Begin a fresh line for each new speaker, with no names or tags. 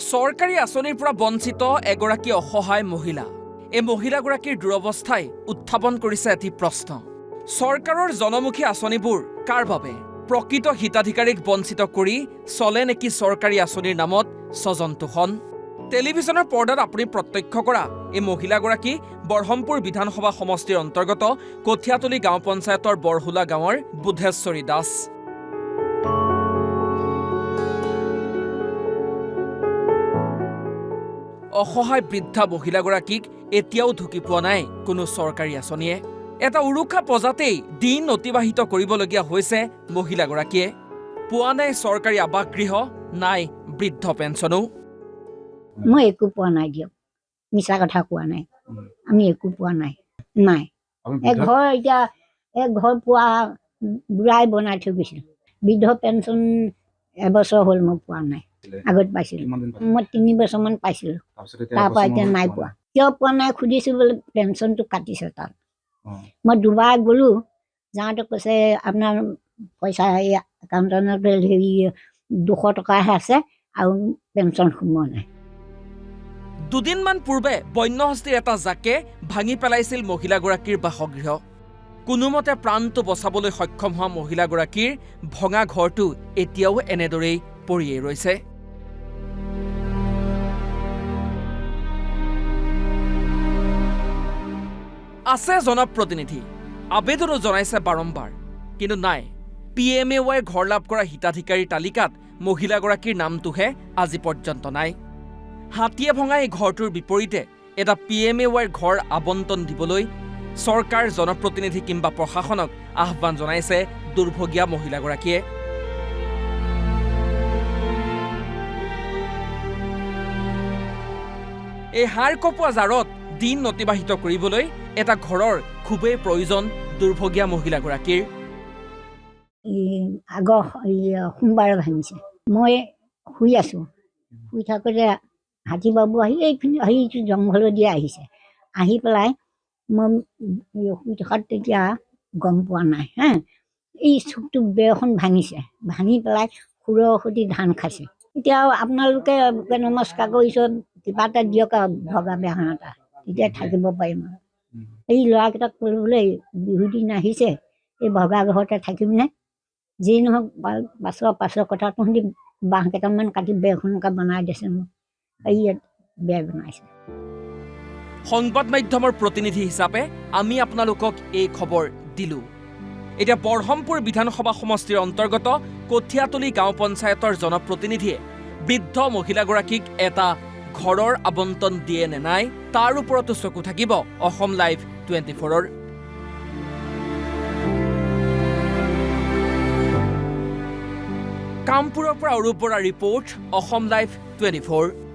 চৰকাৰী আঁচনিৰ পৰা বঞ্চিত এগৰাকী অসহায় মহিলা। এই মহিলাগৰাকীৰ দুৰৱস্থাই উত্থাপন কৰিছে এটি প্ৰশ্ন। চৰকাৰৰ জনমুখী আঁচনিবোৰ কাৰ বাবে? প্ৰকৃত হিতাধিকাৰীক বঞ্চিত কৰি চলে নেকি চৰকাৰী আঁচনিৰ নামত স্বজনতোষণ? টেলিভিছনৰ পৰ্দাত আপুনি প্ৰত্যক্ষ কৰা এই মহিলাগৰাকী বৰহমপুৰ বিধানসভা সমষ্টিৰ অন্তৰ্গত কঠীয়াতলী গাঁও পঞ্চায়তৰ বৰহুলা গাঁৱৰ বুধেশ্বৰী দাস। অসহায় বৃদ্ধা মহিলাগৰাকীক এতিয়াও ঢুকি পোৱা নাই কোনো চৰকাৰী আঁচনিয়ে। এটা উৰুকা পজাতেই দিন অতিবাহিত কৰিবলগীয়া হৈছে মহিলাগৰাকীয়ে। পোৱা নাই চৰকাৰী আৱাসগৃহ, নাই বৃদ্ধ পেঞ্চনো।
মই একো পোৱা নাই দিয়ক, মিছা কথা কোৱা নাই, আমি একো পোৱা নাই। নাই ঘৰ এতিয়া ঘৰ পোৱা বুঢ়াই বনাই থৈ গৈছিল। বৃদ্ধ পেঞ্চন এবছৰ হ'ল মই পোৱা নাই। আগত পাইছিলোঁ, মই 3 বছৰমান পাইছিলোঁ, তাৰপৰা এতিয়া নাই পোৱা। কিয় পোৱা নাই সুধিছোঁ, বোলে পেঞ্চনটো কাটিছে তাত। মই দুবাৰ গ'লোঁ, যাওঁতে কৈছে আপোনাৰ পইচা এই একাউণ্টত হেৰি 200 টকাহে আছে আৰু পেঞ্চন সোমোৱা নাই।
দুদিনমান পূৰ্বে বন্যহস্তীৰ এটা জাকে ভাঙি পেলাইছিল মহিলাগৰাকীৰ বাসগৃহ। কোনোমতে প্ৰাণটো বচাবলৈ সক্ষম হোৱা মহিলাগৰাকীৰ ভঙা ঘৰটো এতিয়াও এনেদৰেই পৰিয়েই ৰৈছে। আছে জনপ্ৰতিনিধি, আবেদনো জনাইছে বাৰম্বাৰ, কিন্তু নাই। PMAY ঘৰ লাভ কৰা হিতাধিকাৰীৰ তালিকাত মহিলাগৰাকীৰ নামটোহে আজি পৰ্যন্ত নাই। হাতীয়ে ভঙা এই ঘৰটোৰ বিপৰীতে এটা PMAY ঘৰ আবণ্টন দিবলৈ চৰকাৰ, জনপ্ৰতিনিধি কিংবা প্ৰশাসনক আহ্বান জনাইছে দুৰ্ভগীয়া মহিলাগৰাকীয়ে। এই হাৰ কঁপোৱা জাৰত দিন অতিবাহিত কৰিবলৈ এটা ঘৰৰ খুবেই প্ৰয়োজন দুৰ্ভগীয়া মহিলাগৰাকীৰ।
আগৰ সোমবাৰে ভাঙিছে। মই শুই আছোঁ, শুই থাকোঁতে হাতী বাবু আহি এইখিনি সেইটো জংঘলত দিয়ে আহিছে। আহি পেলাই মই শুই থকাত তেতিয়া গম পোৱা নাই এই চুকটো বেৰখন ভাঙিছে, ভাঙি পেলাই সুৰৰ সৈতে ধান খাইছে। এতিয়া আপোনালোকে নমস্কাৰ কৰিছোঁ, কিবা এটা দিয়ক আৰু ভগা বেহা এটা, তেতিয়া থাকিব পাৰিম আৰু। এই ল'ৰাকেইটাক ক'লো বোলে বিহু দিন আহিছে, এই ভগা ঘৰতে থাকিমনে? যিয়ে নহওক পাছৰ কথা তহঁতি বাঁহ কেইটামান কাটি বেৰখনকে বনাই দিছে। মোক এই বেৰ বনাইছে।
সংবাদ মাধ্যমৰ প্ৰতিনিধি হিচাপে আমি আপোনালোকক এই খবৰ দিলোঁ। এতিয়া বৰহমপুৰ বিধানসভা সমষ্টিৰ অন্তৰ্গত কঠীয়াতলী গাঁও পঞ্চায়তৰ জনপ্ৰতিনিধিয়ে বৃদ্ধ মহিলাগৰাকীক এটা ঘৰৰ আবণ্টন দিয়ে নে নাই তাৰ ওপৰতো চকু থাকিব অসম লাইভ 24ৰ। কামপুৰৰ পৰা অৰূপ বৰাৰ ৰিপৰ্ট, অসম লাইভ 24।